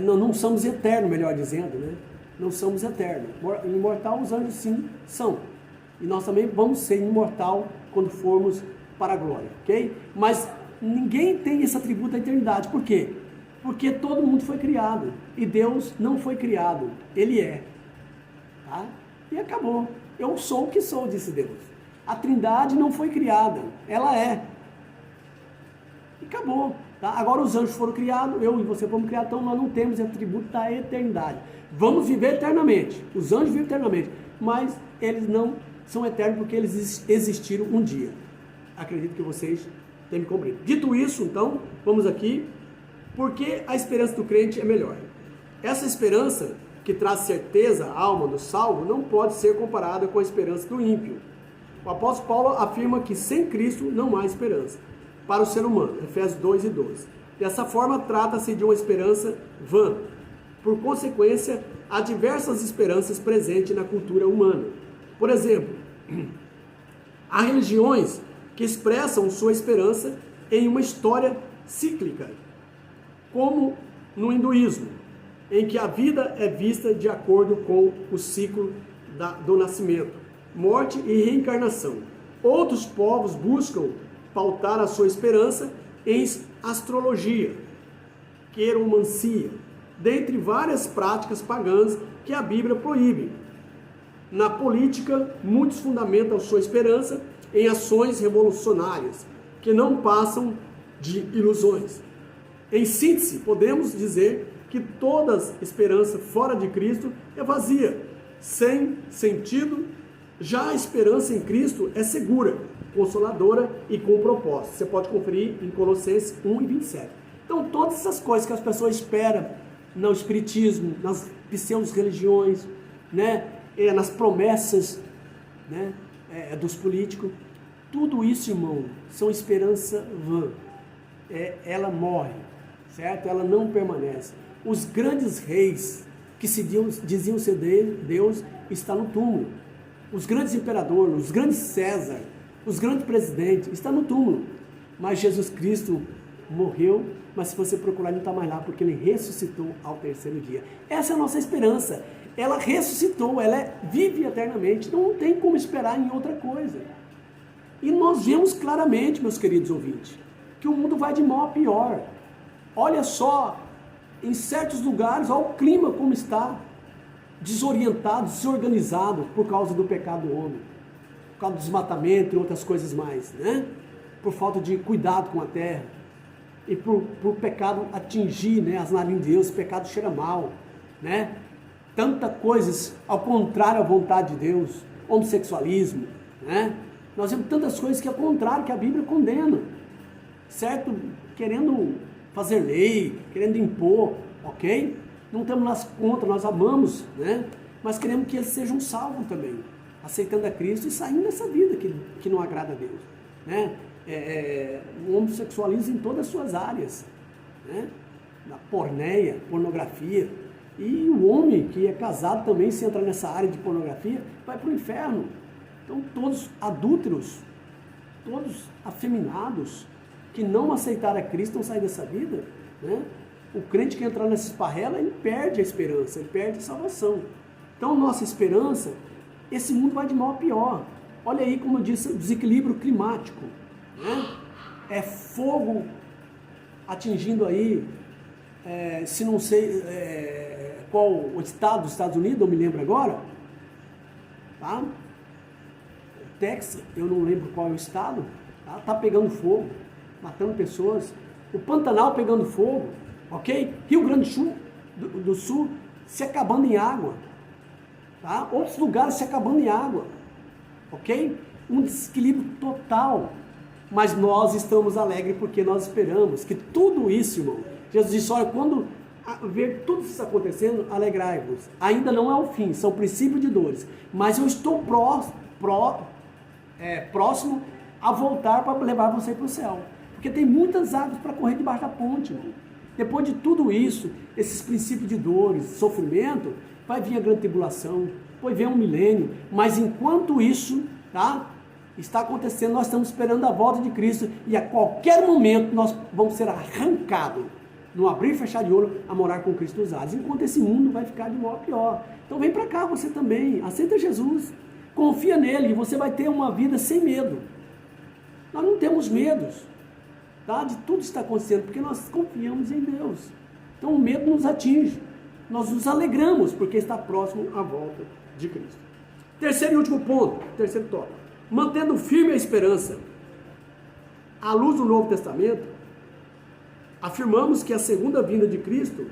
Não somos eternos, melhor dizendo, né? Não somos eternos. Imortal os anjos sim são. E nós também vamos ser imortal quando formos para a glória, ok? Mas ninguém tem esse atributo da eternidade. Por quê? Porque todo mundo foi criado. E Deus não foi criado. Ele é. Tá? E acabou. Eu sou o que sou, disse Deus. A Trindade não foi criada. Ela é. E acabou. Tá? Agora os anjos foram criados, eu e você fomos criados, então nós não temos atributo da eternidade. Vamos viver eternamente. Os anjos vivem eternamente. Mas eles não são eternos porque eles existiram um dia. Acredito que vocês tenham me compreendido. Dito isso, então, vamos aqui. Por que a esperança do crente é melhor? Essa esperança que traz certeza à alma do salvo não pode ser comparada com a esperança do ímpio. O apóstolo Paulo afirma que sem Cristo não há esperança para o ser humano, Efésios 2:12. Dessa forma, trata-se de uma esperança vã. Por consequência, há diversas esperanças presentes na cultura humana. Por exemplo, há religiões que expressam sua esperança em uma história cíclica, como no hinduísmo, em que a vida é vista de acordo com o ciclo do nascimento, morte e reencarnação. Outros povos buscam pautar a sua esperança em astrologia, queromancia, dentre várias práticas pagãs que a Bíblia proíbe. Na política, muitos fundamentam sua esperança em ações revolucionárias, que não passam de ilusões. Em síntese, podemos dizer que toda esperança fora de Cristo é vazia, sem sentido. Já a esperança em Cristo é segura, consoladora e com propósito. Você pode conferir em Colossenses 1:27. Então, todas essas coisas que as pessoas esperam no espiritismo, nas pseudo-religiões, né, nas promessas, né, dos políticos, tudo isso, irmão, são esperança vã. Ela morre, certo? Ela não permanece. Os grandes reis que diziam ser Deus estão no túmulo. Os grandes imperadores, os grandes César, os grandes presidentes estão no túmulo. Mas Jesus Cristo morreu, mas se você procurar, ele não está mais lá, porque ele ressuscitou ao terceiro dia. Essa é a nossa esperança. Ela ressuscitou, ela vive eternamente. Não tem como esperar em outra coisa. E nós vemos claramente, meus queridos ouvintes, que o mundo vai de mal a pior. Olha só, em certos lugares, olha o clima como está, desorientado, desorganizado por causa do pecado do homem, por causa do desmatamento e outras coisas mais, né? Por falta de cuidado com a terra e por pecado atingir, né, as narinas de Deus. O pecado cheira mal, né? Tantas coisas ao contrário à vontade de Deus, homossexualismo, né? Nós vemos tantas coisas que é contrário, que a Bíblia condena, certo? Querendo fazer lei, querendo impor, ok? Não estamos nas contra, nós amamos, né? mas queremos que eles sejam salvos também, aceitando a Cristo e saindo dessa vida que não agrada a Deus, né? O homossexualismo em todas as suas áreas, né? Da porneia, pornografia, e o homem que é casado também, se entrar nessa área de pornografia, vai para o inferno. Então todos adúlteros, todos afeminados, que não aceitaram a Cristo, não saem dessa vida, né? O crente que entrar nessa esparrela, ele perde a esperança, ele perde a salvação. Então nossa esperança, esse mundo vai de mal a pior. Olha aí, como eu disse, o desequilíbrio climático, né? É fogo atingindo aí, se não sei qual o estado dos Estados Unidos, eu me lembro agora, tá? Texas, eu não lembro qual é o estado, tá pegando fogo, matando pessoas. O Pantanal pegando fogo, ok? Rio Grande do Sul se acabando em água, tá? Outros lugares se acabando em água, ok? Um desequilíbrio total. Mas nós estamos alegres porque nós esperamos que tudo isso, irmão, Jesus disse, olha, quando ver tudo isso acontecendo, alegrai-vos. Ainda não é o fim, são princípios de dores, mas eu estou próximo a voltar para levar você para o céu. Porque tem muitas águas para correr debaixo da ponte, irmão. Depois de tudo isso, esses princípios de dores, sofrimento, vai vir a grande tribulação, depois vem um milênio, mas enquanto isso, tá, está acontecendo, nós estamos esperando a volta de Cristo e a qualquer momento nós vamos ser arrancados, no abrir e fechar de olho, a morar com Cristo nos ares, enquanto esse mundo vai ficar de mal a pior. Então vem para cá você também, aceita Jesus, confia nele e você vai ter uma vida sem medo. Nós não temos medos, tá, de tudo que está acontecendo, porque nós confiamos em Deus. Então o medo nos atinge, nós nos alegramos porque está próximo à volta de Cristo. Terceiro e último ponto, terceiro tópico. Mantendo firme a esperança, à luz do Novo Testamento, afirmamos que a segunda vinda de Cristo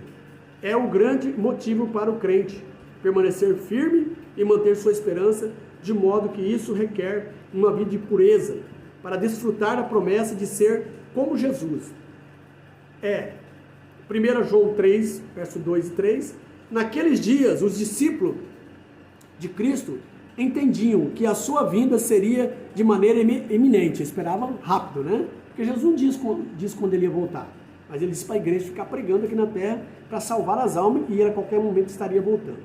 é o grande motivo para o crente permanecer firme e manter sua esperança, de modo que isso requer uma vida de pureza, para desfrutar da promessa de ser como Jesus. 1 João 3, verso 2 e 3, naqueles dias os discípulos de Cristo entendiam que a sua vinda seria de maneira iminente, esperavam rápido, né? Porque Jesus não diz quando ele ia voltar, mas ele disse para a igreja ficar pregando aqui na terra para salvar as almas e ele a qualquer momento estaria voltando.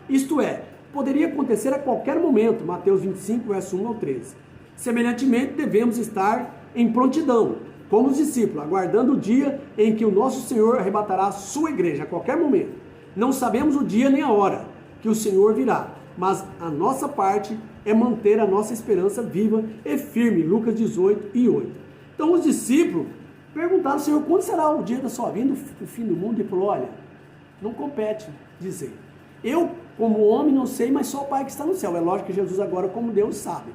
Isto é, poderia acontecer a qualquer momento, Mateus 25, verso 1 ao 13. Semelhantemente, devemos estar em prontidão, como os discípulos, aguardando o dia em que o nosso Senhor arrebatará a sua igreja, a qualquer momento. Não sabemos o dia nem a hora que o Senhor virá, mas a nossa parte é manter a nossa esperança viva e firme, Lucas 18 e 8. Então os discípulos perguntaram ao Senhor, quando será o dia da sua vinda, o fim do mundo? E ele falou, olha, não compete dizer. Eu, como homem, não sei, mas só o Pai que está no céu. É lógico que Jesus agora, como Deus, sabe.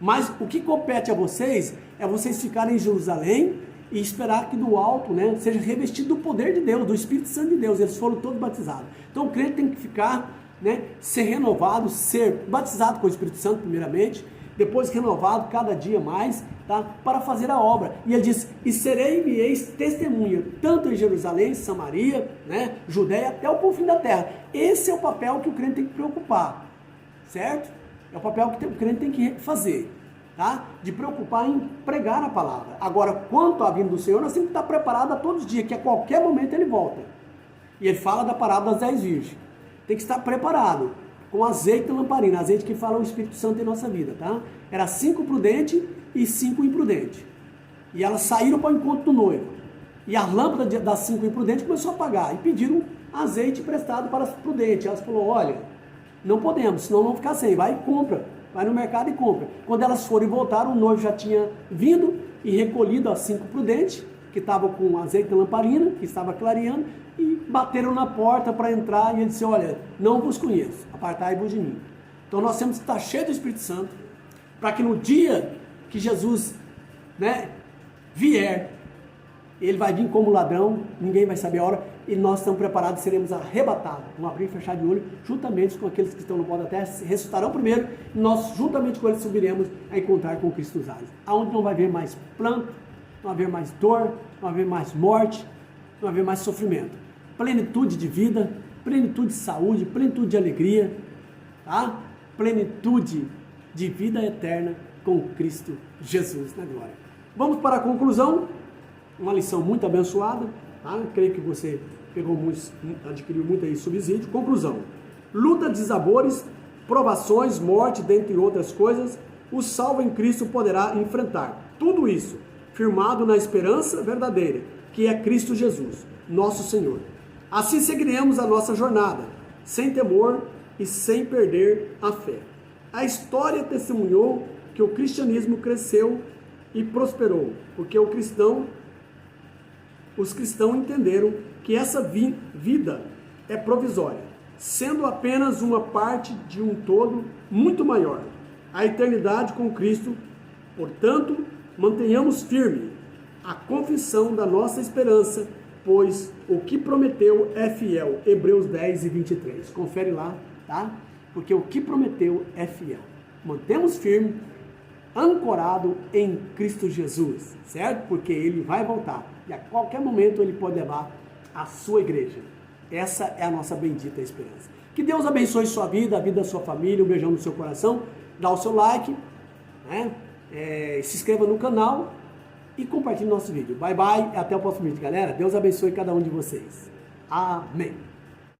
Mas o que compete a vocês é vocês ficarem em Jerusalém e esperar que do alto, né, seja revestido do poder de Deus, do Espírito Santo de Deus. Eles foram todos batizados. Então o crente tem que ficar, né, ser renovado, ser batizado com o Espírito Santo primeiramente, depois renovado cada dia mais, tá, para fazer a obra. E ele diz, e serei-me-eis testemunha, tanto em Jerusalém, Samaria, né, Judéia, até o fim da terra. Esse é o papel que o crente tem que preocupar, certo? É o papel que o crente tem que fazer, tá? De preocupar em pregar a palavra. Agora, quanto à vinda do Senhor, nós temos que estar preparados a todos os dias, que a qualquer momento ele volta. E ele fala da parábola das 10 virgens. Tem que estar preparado, com azeite e lamparina, azeite que fala o Espírito Santo em nossa vida, tá? Era 5 prudentes e 5 imprudentes. E elas saíram para o encontro do noivo. E a lâmpada das 5 imprudentes começou a apagar. E pediram azeite emprestado para as prudentes. Elas falaram, olha, não podemos, senão vamos ficar sem. Vai e compra, vai no mercado e compra. Quando elas foram e voltaram, o noivo já tinha vindo e recolhido as 5 prudentes, que estavam com azeite e lamparina, que estava clareando, e bateram na porta para entrar, e ele disse, olha, não vos conheço, apartai-vos de mim. Então nós temos que estar cheios do Espírito Santo, para que no dia que Jesus, né, vier, ele vai vir como ladrão, ninguém vai saber a hora, e nós estamos preparados, seremos arrebatados, um abrir e fechar de olho, juntamente com aqueles que estão no pó da terra, ressuscitarão primeiro, e nós juntamente com eles subiremos a encontrar com Cristo nos ares, aonde não vai haver mais planto, não vai haver mais dor, não vai haver mais morte, não vai haver mais sofrimento. Plenitude de vida, plenitude de saúde, plenitude de alegria, a plenitude de vida eterna com Cristo Jesus na glória. Vamos para a conclusão, uma lição muito abençoada, tá? Creio que você adquiriu muito aí subsídio. Conclusão: luta, desabores, provações, morte, dentre outras coisas, o salvo em Cristo poderá enfrentar. Tudo isso firmado na esperança verdadeira, que é Cristo Jesus, nosso Senhor. Assim seguiremos a nossa jornada, sem temor e sem perder a fé. A história testemunhou que o cristianismo cresceu e prosperou, porque os cristãos entenderam que essa vida é provisória, sendo apenas uma parte de um todo muito maior, a eternidade com Cristo. Portanto, mantenhamos firme a confissão da nossa esperança, pois o que prometeu é fiel. Hebreus 10 e 23. Confere lá, tá? Porque o que prometeu é fiel. Mantemos firme, ancorado em Cristo Jesus, certo? Porque ele vai voltar e a qualquer momento ele pode levar a sua igreja. Essa é a nossa bendita esperança. Que Deus abençoe sua vida, a vida da sua família. Um beijão no seu coração. Dá o seu like, né? Se inscreva no canal e compartilhe nosso vídeo. Bye, bye. Até o próximo vídeo, galera. Deus abençoe cada um de vocês. Amém.